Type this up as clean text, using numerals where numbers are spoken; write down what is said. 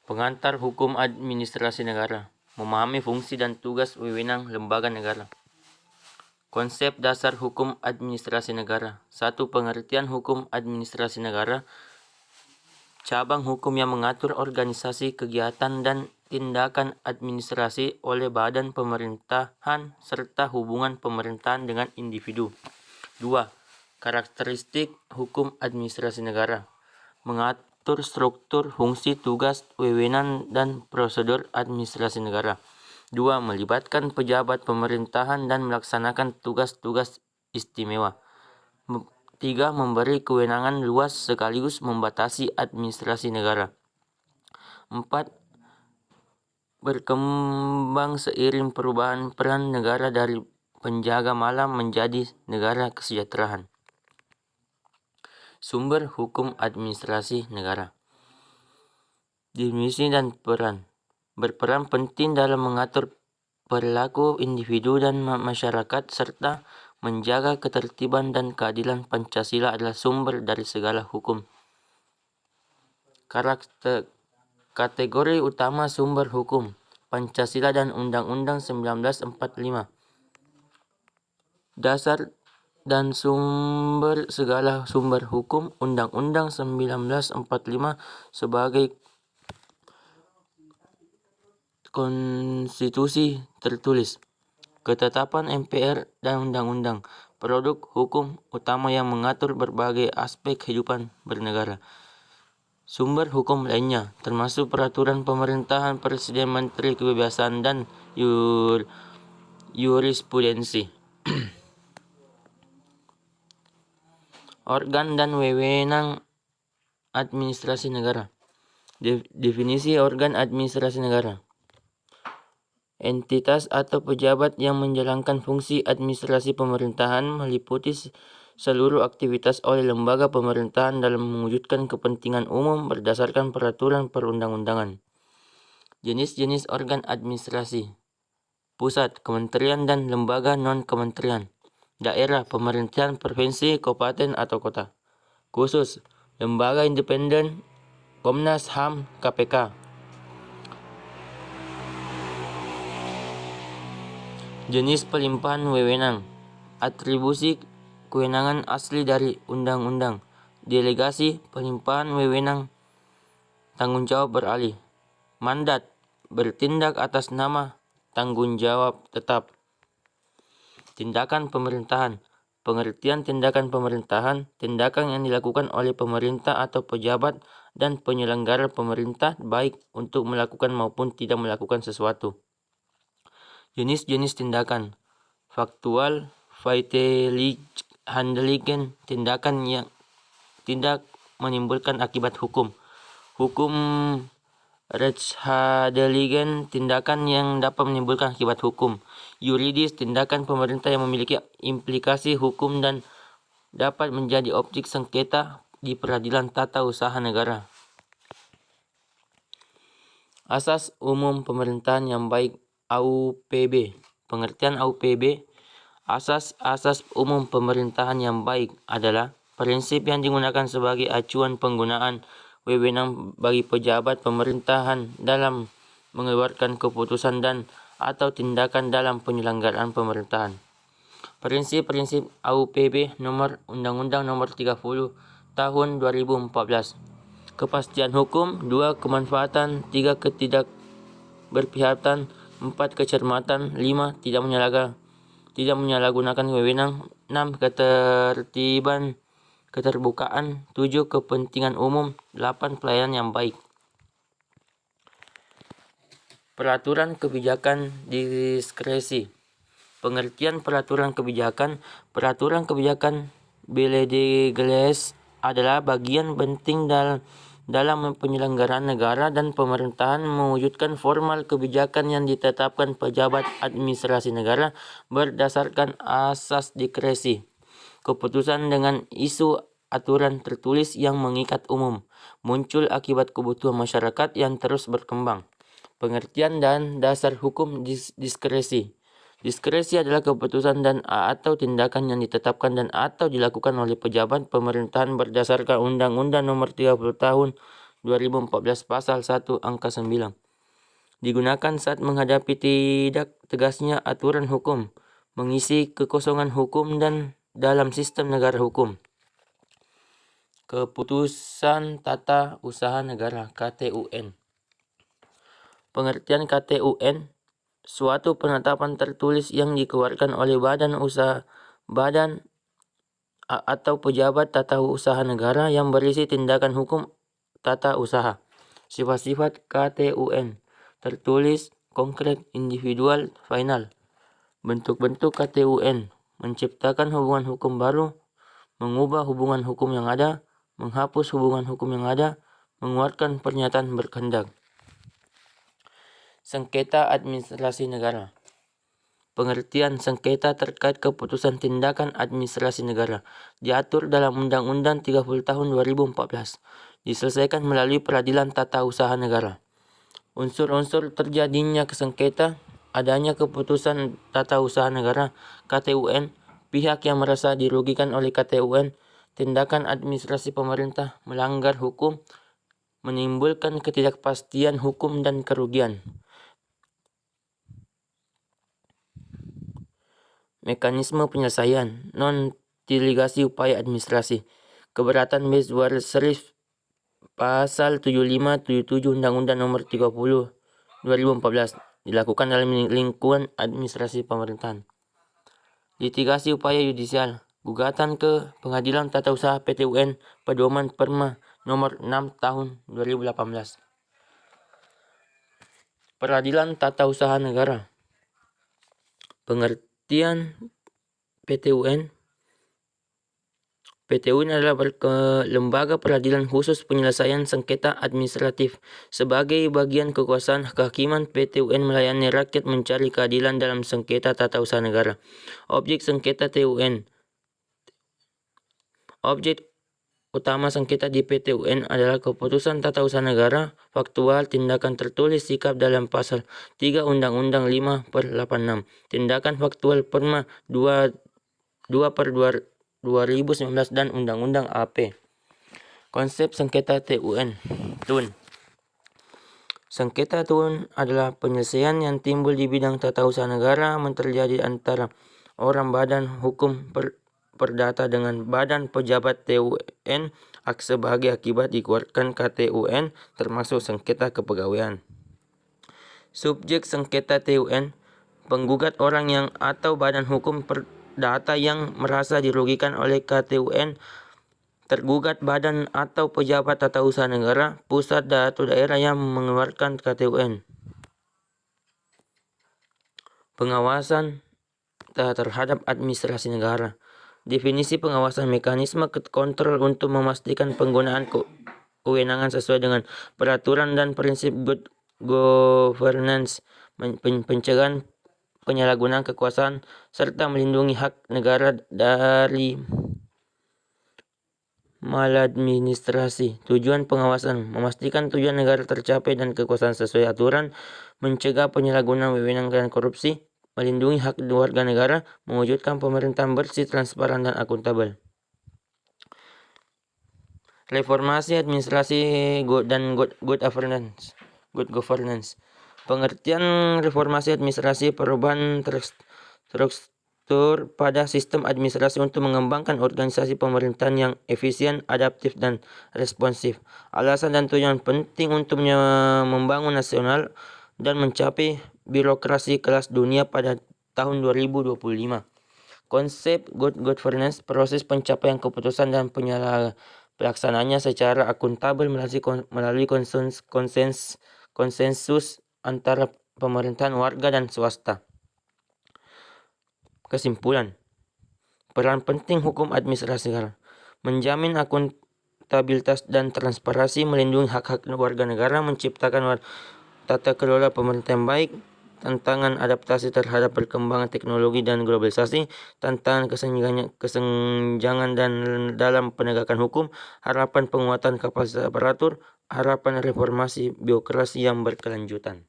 Pengantar hukum administrasi negara. Memahami fungsi dan tugas wewenang lembaga negara. Konsep dasar hukum administrasi negara. 1. Pengertian hukum administrasi negara. Cabang hukum yang mengatur organisasi, kegiatan, dan tindakan administrasi oleh badan pemerintahan serta hubungan pemerintahan dengan individu. 2. Karakteristik hukum administrasi negara. Mengatur struktur, fungsi, tugas, wewenang, dan prosedur administrasi negara. 2. Melibatkan pejabat pemerintahan dan melaksanakan tugas-tugas istimewa. 3. Memberi kewenangan luas sekaligus membatasi administrasi negara. 4. Berkembang seiring perubahan peran negara dari penjaga malam menjadi negara kesejahteraan. Sumber hukum administrasi negara. Definisi dan peran. Berperan penting dalam mengatur perilaku individu dan masyarakat serta menjaga ketertiban dan keadilan. Pancasila adalah sumber dari segala hukum. Kategori utama sumber hukum. Pancasila dan Undang-Undang 1945. Dasar dan sumber segala sumber hukum. Undang-Undang 1945 sebagai konstitusi tertulis. Ketetapan MPR dan undang-undang. Produk hukum utama yang mengatur berbagai aspek kehidupan bernegara. Sumber hukum lainnya termasuk peraturan pemerintahan, presiden, menteri, kebebasan, dan jurisprudensi. Organ dan wewenang administrasi negara. Definisi organ administrasi negara. Entitas atau pejabat yang menjalankan fungsi administrasi pemerintahan meliputi seluruh aktivitas oleh lembaga pemerintahan dalam mewujudkan kepentingan umum berdasarkan peraturan perundang-undangan. Jenis-jenis organ administrasi. Pusat, kementerian dan lembaga non-kementerian. Daerah, pemerintahan provinsi, kabupaten atau kota. Khusus, lembaga independen, Komnas HAM, KPK. Jenis pelimpahan wewenang. Atribusi kewenangan asli dari undang-undang. Delegasi, pelimpahan wewenang, tanggung jawab beralih. Mandat, bertindak atas nama, tanggung jawab tetap. Tindakan pemerintahan. Pengertian tindakan pemerintahan, tindakan yang dilakukan oleh pemerintah atau pejabat dan penyelenggara pemerintah baik untuk melakukan maupun tidak melakukan sesuatu. Jenis-jenis tindakan. Faktual, handling, tindakan yang tidak menimbulkan akibat hukum. Hukum rechtshandling, tindakan yang dapat menimbulkan akibat hukum. Yuridis, tindakan pemerintah yang memiliki implikasi hukum dan dapat menjadi objek sengketa di peradilan tata usaha negara. Asas umum pemerintahan yang baik AUPB. Pengertian AUPB. Asas umum pemerintahan yang baik adalah prinsip yang digunakan sebagai acuan penggunaan wewenang bagi pejabat pemerintahan dalam mengeluarkan keputusan dan atau tindakan dalam penyelenggaraan pemerintahan. Prinsip-prinsip AUPB nomor Undang-Undang nomor 30 tahun 2014. Kepastian hukum. 2. Kemanfaatan. 3. Ketidakberpihakan. 4. Kecermatan. 5. Tidak menyalahgunakan wewenang. 6. Ketertiban, keterbukaan. 7. Kepentingan umum. 8. Pelayanan yang baik. Peraturan kebijakan diskresi. Pengertian peraturan kebijakan. Peraturan kebijakan Belegles adalah bagian penting dalam penyelenggaraan negara dan pemerintahan mewujudkan formal kebijakan yang ditetapkan pejabat administrasi negara berdasarkan asas diskresi. Keputusan dengan isu aturan tertulis yang mengikat umum muncul akibat kebutuhan masyarakat yang terus berkembang. Pengertian dan dasar hukum diskresi. Diskresi adalah keputusan dan atau tindakan yang ditetapkan dan atau dilakukan oleh pejabat pemerintahan berdasarkan Undang-Undang nomor 30 tahun 2014 Pasal 1 Angka 9. Digunakan saat menghadapi tidak tegasnya aturan hukum, mengisi kekosongan hukum dan dalam sistem negara hukum. Keputusan Tata Usaha Negara (KTUN). Pengertian KTUN, suatu penetapan tertulis yang dikeluarkan oleh badan atau pejabat tata usaha negara yang berisi tindakan hukum tata usaha. Sifat-sifat KTUN: tertulis, konkret, individual, final. Bentuk-bentuk KTUN: menciptakan hubungan hukum baru, mengubah hubungan hukum yang ada, menghapus hubungan hukum yang ada, mengeluarkan pernyataan berkehendak. Sengketa administrasi negara. Pengertian sengketa terkait keputusan tindakan administrasi negara diatur dalam Undang-Undang 30 Tahun 2014. Diselesaikan melalui Peradilan Tata Usaha Negara. Unsur-unsur terjadinya sengketa: adanya keputusan tata usaha negara (KTUN), pihak yang merasa dirugikan oleh KTUN, tindakan administrasi pemerintah, melanggar hukum, menimbulkan ketidakpastian hukum dan kerugian. Mekanisme penyelesaian non-litigasi upaya administrasi. Keberatan based Serif Pasal 75-77 Undang-Undang Nomor 30 2014 dilakukan dalam lingkungan administrasi pemerintahan. Litigasi upaya yudisial. Gugatan ke Pengadilan Tata Usaha PTUN Pedoman Perma Nomor 6 Tahun 2018. Peradilan Tata Usaha Negara. Pengertian PTUN. PTUN adalah lembaga peradilan khusus penyelesaian sengketa administratif. Sebagai bagian kekuasaan kehakiman, PTUN melayani rakyat mencari keadilan dalam sengketa tata usaha negara. Objek sengketa TUN. Objek utama sengketa di PTUN adalah keputusan tata usaha negara, faktual, tindakan tertulis, sikap dalam Pasal 3 Undang-Undang 5/86, tindakan faktual Perma 2/2019 dan Undang-Undang AP. Konsep sengketa TUN. Sengketa TUN adalah penyelesaian yang timbul di bidang tata usaha negara terjadi antara orang badan hukum perdata dengan badan pejabat TUN sebagai akibat dikeluarkan KTUN, termasuk sengketa kepegawaian. Subjek sengketa TUN: penggugat orang yang atau badan hukum perdata yang merasa dirugikan oleh KTUN, tergugat badan atau pejabat tata usaha negara, pusat atau daerah yang mengeluarkan KTUN. Pengawasan terhadap administrasi negara. Definisi pengawasan: mekanisme kontrol untuk memastikan penggunaan kewenangan sesuai dengan peraturan dan prinsip good governance, pencegahan penyalahgunaan kekuasaan, serta melindungi hak negara dari maladministrasi. Tujuan pengawasan: memastikan tujuan negara tercapai dan kekuasaan sesuai aturan, mencegah penyalahgunaan wewenang dan korupsi, melindungi hak warga negara, mewujudkan pemerintahan bersih, transparan, dan akuntabel. Reformasi administrasi dan good governance. Pengertian reformasi administrasi: perubahan terstruktur pada sistem administrasi untuk mengembangkan organisasi pemerintahan yang efisien, adaptif, dan responsif. Alasan dan tujuan penting untuk membangun nasional dan mencapai birokrasi kelas dunia pada tahun 2025. Konsep good governance: proses pencapaian keputusan dan pelaksanaannya secara akuntabel melalui konsensus antara pemerintahan, warga, dan swasta. Kesimpulan: peran penting hukum administrasi negara: menjamin akuntabilitas dan transparansi, melindungi hak-hak warga negara, menciptakan tata kelola pemerintah yang baik, tantangan adaptasi terhadap perkembangan teknologi dan globalisasi, tantangan kesenjangan dan dalam penegakan hukum, harapan penguatan kapasitas aparatur, harapan reformasi birokrasi yang berkelanjutan.